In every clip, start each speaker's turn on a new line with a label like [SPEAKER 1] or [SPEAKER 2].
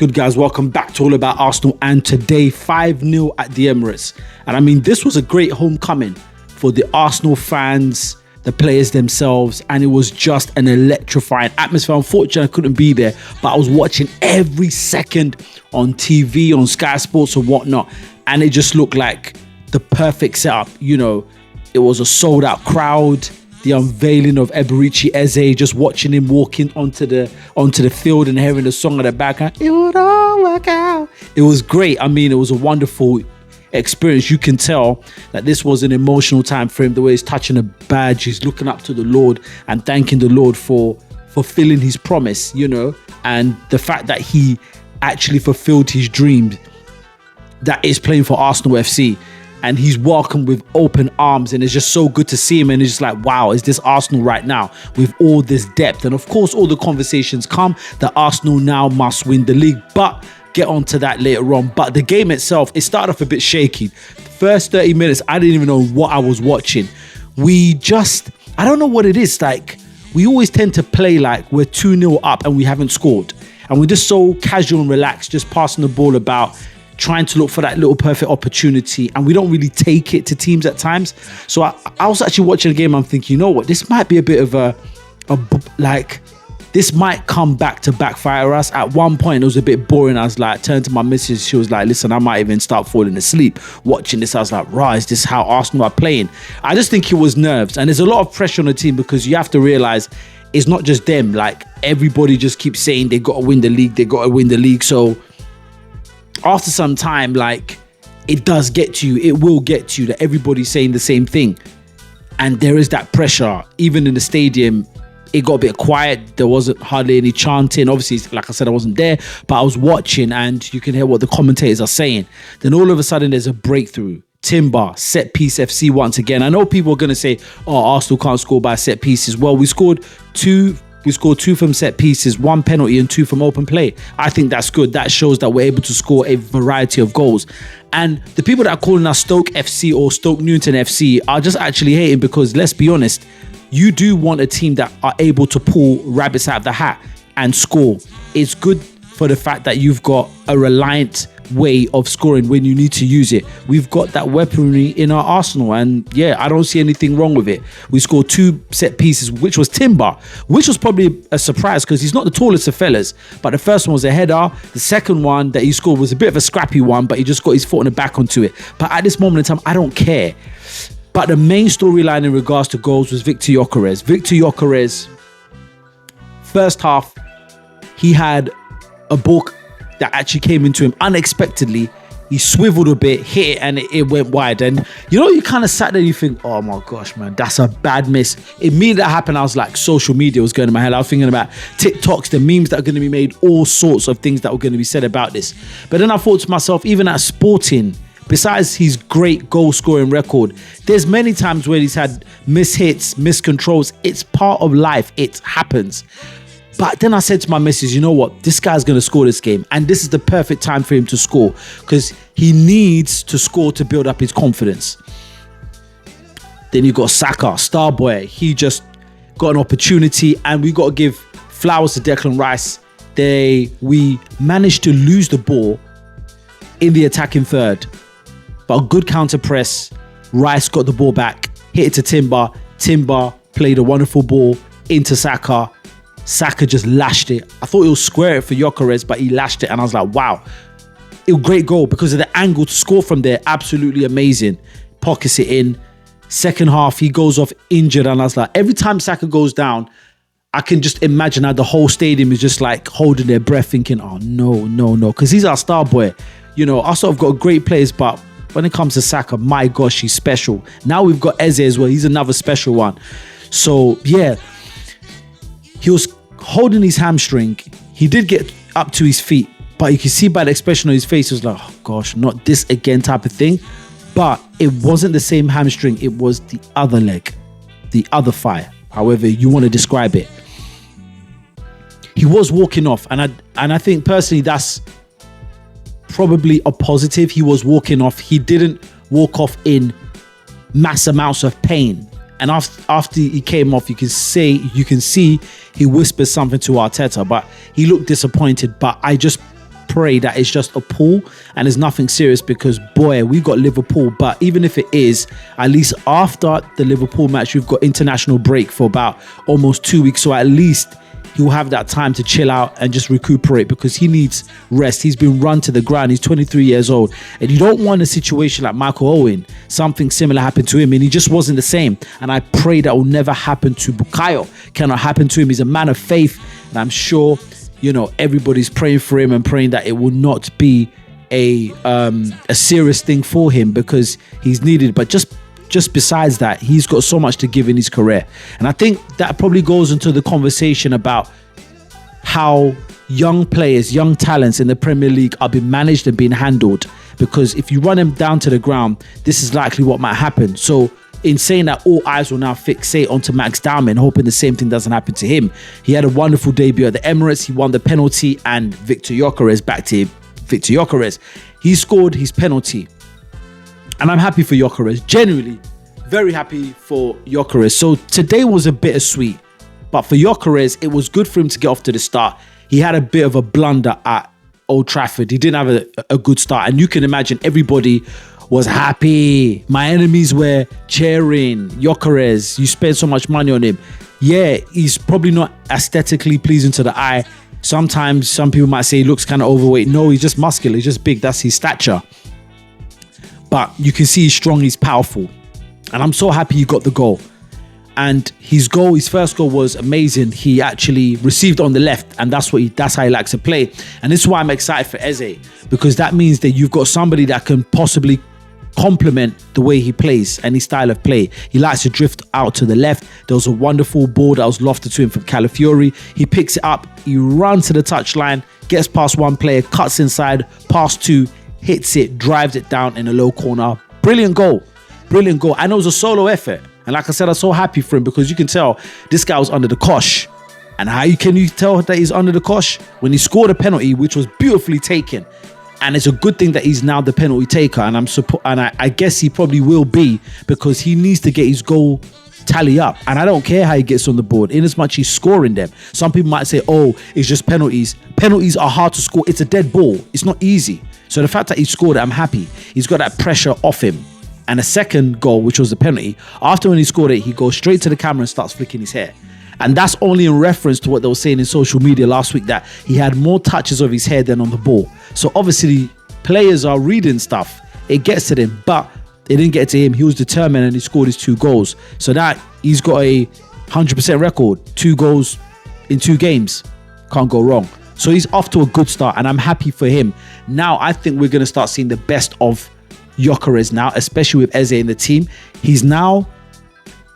[SPEAKER 1] Good guys, welcome back to All About Arsenal, and today 5-0 at the Emirates. And I mean, this was a great homecoming for the Arsenal fans, the players themselves, and it was just an electrifying atmosphere. Unfortunately, I couldn't be there, but I was watching every second on TV, on Sky Sports and whatnot, and it just looked like the perfect setup. You know, it was a sold out crowd, the unveiling of Eberechi Eze, just watching him walking onto the field and hearing the song in the background. It would all work out. It was great. I mean, it was a wonderful experience. You can tell that this was an emotional time for him. The way he's touching a badge, he's looking up to the Lord and thanking the Lord for fulfilling his promise, you know, and the fact that he actually fulfilled his dream, that is playing for Arsenal FC. And he's welcomed with open arms, and it's just so good to see him. And it's just like, wow, is this Arsenal right now with all this depth? And of course, all the conversations come that Arsenal now must win the league, but get onto that later on. But the game itself, it started off a bit shaky. The first 30 minutes, I didn't even know what I was watching. I don't know what it is. Like, we always tend to play like we're 2-0 up and we haven't scored. And we're just so casual and relaxed, just passing the ball about, trying to look for that little perfect opportunity, and we don't really take it to teams at times. So I was actually watching the game. I'm thinking, you know what, this might be a bit of this might come back to backfire us. At one point, it was a bit boring. I was like, turned to my missus. She was like, listen, I might even start falling asleep watching this. I was like, right, is this how Arsenal are playing? I just think it was nerves, and there's a lot of pressure on the team because you have to realize it's not just them. Like, everybody just keeps saying they got to win the league. They got to win the league. So after some time, like, it does get to you. It will get to you that everybody's saying the same thing. And there is that pressure. Even in the stadium, it got a bit quiet. There wasn't hardly any chanting. Obviously, like I said, I wasn't there, but I was watching and you can hear what the commentators are saying. Then all of a sudden, there's a breakthrough. Timber, set piece FC once again. I know people are going to say, oh, Arsenal can't score by set pieces. Well, we scored two from set pieces, 1 penalty and 2 from open play. I think that's good. That shows that we're able to score a variety of goals. And the people that are calling us Stoke FC or Stoke Newton FC are just actually hating because, let's be honest, you do want a team that are able to pull rabbits out of the hat and score. It's good for the fact that you've got a reliant way of scoring when you need to use it. We've got that weaponry in our arsenal, and yeah, I don't see anything wrong with it. We scored 2 set pieces, which was Timber, which was probably a surprise because he's not the tallest of fellas, but the first one was a header. The second one that he scored was a bit of a scrappy one, but he just got his foot on the back onto it. But at this moment in time, I don't care. But the main storyline in regards to goals was Victor Gyökeres. Victor Gyökeres, first half, he had a ball that actually came into him unexpectedly. He swiveled a bit, hit it, and it went wide. And you know, you kind of sat there and you think, oh my gosh, man, that's a bad miss. Immediately that happened, I was like, social media was going in my head. I was thinking about TikToks, the memes that are going to be made, all sorts of things that were going to be said about this. But then I thought to myself, even at Sporting, besides his great goal scoring record, there's many times where he's had mishits, miscontrols. It's part of life. It happens. But then I said to my missus, you know what? This guy's going to score this game. And this is the perfect time for him to score because he needs to score to build up his confidence. Then you got Saka, star boy. He just got an opportunity, and we got to give flowers to Declan Rice. We managed to lose the ball in the attacking third. But a good counter press. Rice got the ball back, hit it to Timber. Timber played a wonderful ball into Saka. Saka just lashed it. I thought it was square for Gyökeres, but he lashed it, and I was like, wow. It was a great goal because of the angle to score from there. Absolutely amazing. Pockets it in. Second half, he goes off injured, and I was like, every time Saka goes down, I can just imagine how the whole stadium is just like holding their breath thinking, oh, no. Because he's our star boy. You know, I sort of got great players, but when it comes to Saka, my gosh, he's special. Now we've got Eze as well. He's another special one. So, yeah. He was holding his hamstring. He did get up to his feet, but you can see by the expression on his face, it was like, oh gosh, not this again type of thing. But it wasn't the same hamstring. It was the other leg, the other thigh, however you want to describe it. He was walking off, and I think personally that's probably a positive. He was walking off. He didn't walk off in mass amounts of pain. And after he came off, you can see he whispered something to Arteta, but he looked disappointed. But I just pray that it's just a pull and there's nothing serious, because boy, we've got Liverpool. But even if it is, at least after the Liverpool match, we've got international break for about almost 2 weeks. So at least he'll have that time to chill out and just recuperate, because he needs rest. He's been run to the ground. He's 23 years old. And you don't want a situation like Michael Owen. Something similar happened to him and he just wasn't the same. And I pray that will never happen to Bukayo. Cannot happen to him. He's a man of faith. And I'm sure, everybody's praying for him and praying that it will not be a serious thing for him, because he's needed. But just besides that, he's got so much to give in his career. And I think that probably goes into the conversation about how young players, young talents in the Premier League are being managed and being handled. Because if you run them down to the ground, this is likely what might happen. So in saying that, all eyes will now fixate onto Max Dowman, hoping the same thing doesn't happen to him. He had a wonderful debut at the Emirates. He won the penalty, and Victor Gyökeres, back to Victor Gyökeres, he scored his penalty. And I'm happy for Gyökeres, genuinely very happy for Gyökeres. So today was a bittersweet, but for Gyökeres, it was good for him to get off to the start. He had a bit of a blunder at Old Trafford. He didn't have a good start, and you can imagine everybody was happy. My enemies were cheering. Gyökeres, you spent so much money on him. Yeah, he's probably not aesthetically pleasing to the eye. Sometimes some people might say he looks kind of overweight. No, he's just muscular. He's just big. That's his stature. But you can see he's strong, he's powerful. And I'm so happy he got the goal. And his first goal was amazing. He actually received on the left, and that's how he likes to play. And this is why I'm excited for Eze, because that means that you've got somebody that can possibly complement the way he plays and his style of play. He likes to drift out to the left. There was a wonderful ball that was lofted to him from Calafiori. He picks it up, he runs to the touchline, gets past one player, cuts inside, past two, hits it, drives it down in a low corner. Brilliant goal. And it was a solo effort. And like I said, I'm so happy for him, because you can tell this guy was under the cosh. And how can you tell that he's under the cosh? When he scored a penalty, which was beautifully taken. And it's a good thing that he's now the penalty taker. And I guess he probably will be, because he needs to get his goal tally up. And I don't care how he gets on the board, in as much he's scoring them. Some people might say, oh, it's just penalties. Penalties are hard to score. It's a dead ball. It's not easy. So the fact that he scored it, I'm happy. He's got that pressure off him. And a second goal, which was the penalty, after when he scored it, he goes straight to the camera and starts flicking his hair. And that's only in reference to what they were saying in social media last week, that he had more touches of his hair than on the ball. So obviously players are reading stuff. It gets to them, but it didn't get to him. He was determined and he scored his 2 goals. So that he's got a 100% record, 2 goals in 2 games. Can't go wrong. So he's off to a good start, and I'm happy for him. Now I think we're going to start seeing the best of Gyökeres now, especially with Eze in the team. He's now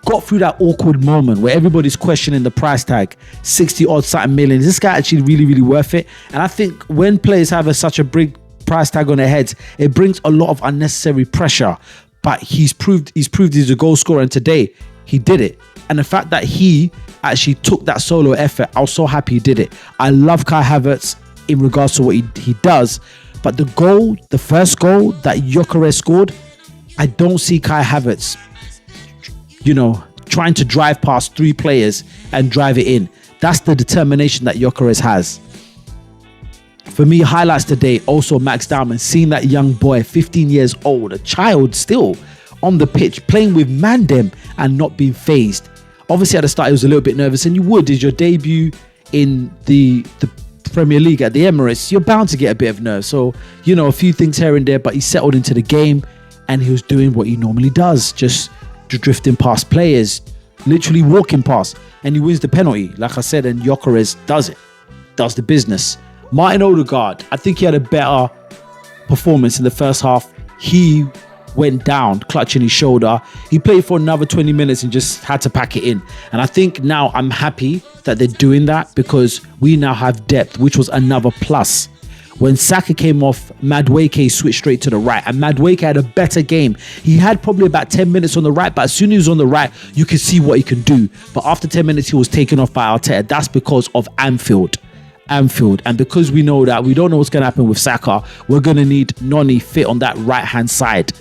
[SPEAKER 1] got through that awkward moment where everybody's questioning the price tag, 60 odd something million. Is this guy actually really, really worth it? And I think when players have such a big price tag on their heads, it brings a lot of unnecessary pressure. But he's proved he's a goal scorer, and today he did it. And the fact that he actually took that solo effort, I was so happy he did it. I love Kai Havertz in regards to what he does. But the first goal that Gyökeres scored, I don't see Kai Havertz, trying to drive past 3 players and drive it in. That's the determination that Gyökeres has. For me, highlights today, also Max Dowman, seeing that young boy, 15 years old, a child still, on the pitch, playing with Mandem and not being phased. Obviously, at the start, he was a little bit nervous, and you would. It's your debut in the Premier League at the Emirates. You're bound to get a bit of nerves. So, a few things here and there, but he settled into the game, and he was doing what he normally does, just drifting past players, literally walking past, and he wins the penalty, like I said, and Gyökeres does the business. Martin Odegaard, I think he had a better performance in the first half. He went down, clutching his shoulder. He played for another 20 minutes and just had to pack it in. And I think now I'm happy that they're doing that, because we now have depth, which was another plus. When Saka came off, Madueke switched straight to the right, and Madueke had a better game. He had probably about 10 minutes on the right, but as soon as he was on the right, you could see what he can do. But after 10 minutes, he was taken off by Arteta. That's because of Anfield. And because we know that we don't know what's going to happen with Saka, we're going to need Noni fit on that right-hand side.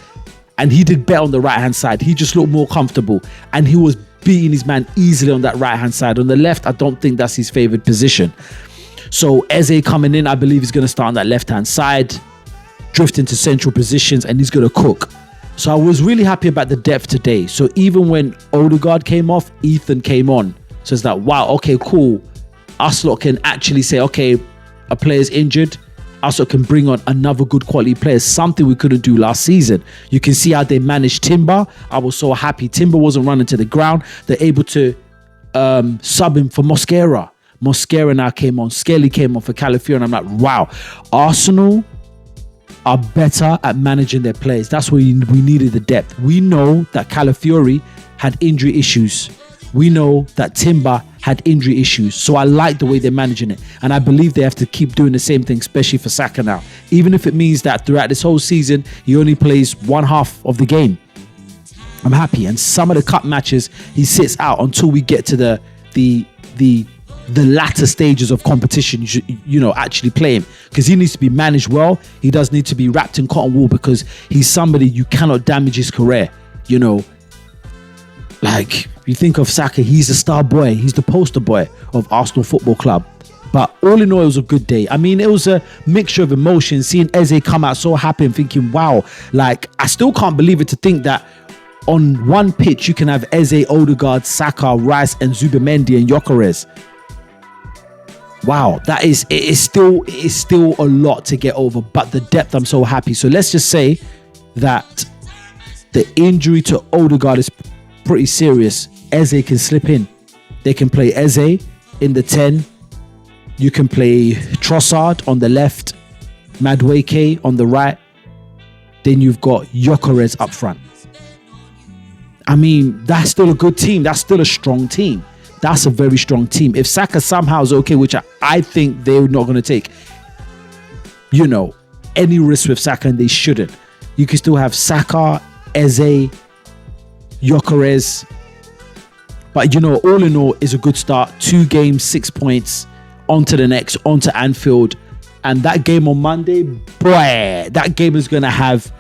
[SPEAKER 1] And he did better on the right-hand side. He just looked more comfortable, and he was beating his man easily on that right-hand side. On the left, I don't think that's his favoured position. So Eze coming in, I believe he's going to start on that left-hand side, drift into central positions, and he's going to cook. So I was really happy about the depth today. So even when Odegaard came off, Ethan came on. So it's like, wow, okay, cool. Arsenal can actually say, okay, a player's injured. Arsenal can bring on another good quality player, something we couldn't do last season. You can see how they managed Timber. I was so happy. Timber wasn't running to the ground. They're able to sub him for Mosquera. Mosquera now came on. Skelly came on for Calafiori. And I'm like, wow, Arsenal are better at managing their players. That's where we needed the depth. We know that Calafiori had injury issues. We know that Timber had injury issues. So I like the way they're managing it. And I believe they have to keep doing the same thing, especially for Saka now. Even if it means that throughout this whole season, he only plays one half of the game. I'm happy. And some of the cup matches, he sits out until we get to the latter stages of competition, actually play him, because he needs to be managed well. He does need to be wrapped in cotton wool, because he's somebody you cannot damage his career. Like, you think of Saka, he's the star boy, he's the poster boy of Arsenal Football Club. But all in all, it was a good day. I mean, it was a mixture of emotions, seeing Eze come out so happy and thinking, wow, like, I still can't believe it to think that on one pitch you can have Eze, Odegaard, Saka, Rice, and Zubimendi and Gyökeres. Wow, it is still a lot to get over, but the depth, I'm so happy. So let's just say that the injury to Odegaard is pretty serious. Eze can slip in. They can play Eze in the 10. You can play Trossard on the left, Madueke on the right. Then you've got Gyökeres up front. I mean, that's still a good team. That's still a strong team. That's a very strong team. If Saka somehow is okay, which I think they're not going to take, any risk with Saka, and they shouldn't. You can still have Saka, Eze, Gyökeres. But, all in all, is a good start. 2 games, 6 points. On to the next, on to Anfield. And that game on Monday, boy, that game is going to have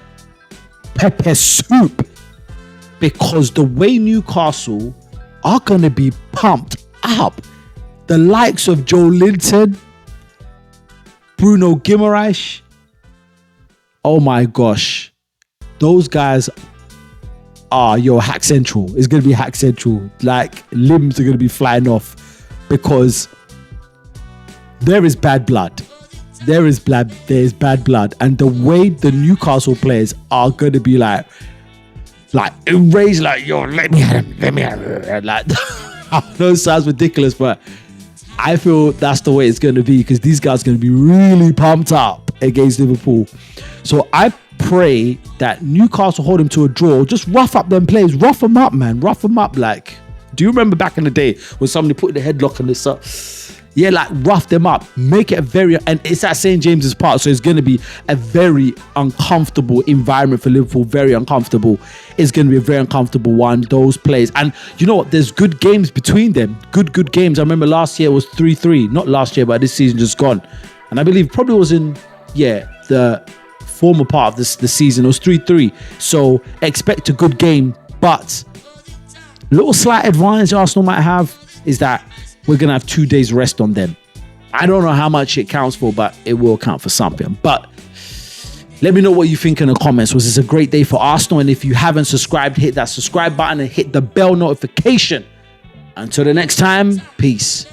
[SPEAKER 1] pepper soup. Because the way Newcastle are going to be pumped up. The likes of Joe Linton, Bruno Gyökeres. Oh my gosh. Those guys are Hack Central. It's going to be Hack Central. Like, limbs are going to be flying off. Because there is bad blood. There is bad blood. And the way the Newcastle players are going to be like enraged, like, yo, let me have him. Like, I know it sounds ridiculous, but I feel that's the way it's going to be, because these guys are going to be really pumped up against Liverpool. So I pray that Newcastle hold him to a draw. Just rough up them players. Rough them up, man. Rough them up. Like, do you remember back in the day when somebody put the headlock on this up? Yeah, like, rough them up. Make it and it's at St. James's Park, so it's going to be a very uncomfortable environment for Liverpool. Very uncomfortable. It's going to be a very uncomfortable one, those players. And you know what? There's good games between them. Good games. I remember last year was 3-3. Not last year, but this season just gone. And I believe probably was in, the former part of the season. It was 3-3. So expect a good game. But little slight advantage Arsenal might have is that we're going to have 2 days rest on them. I don't know how much it counts for, but it will count for something. But let me know what you think in the comments. Was this a great day for Arsenal? And if you haven't subscribed, hit that subscribe button and hit the bell notification. Until the next time, peace.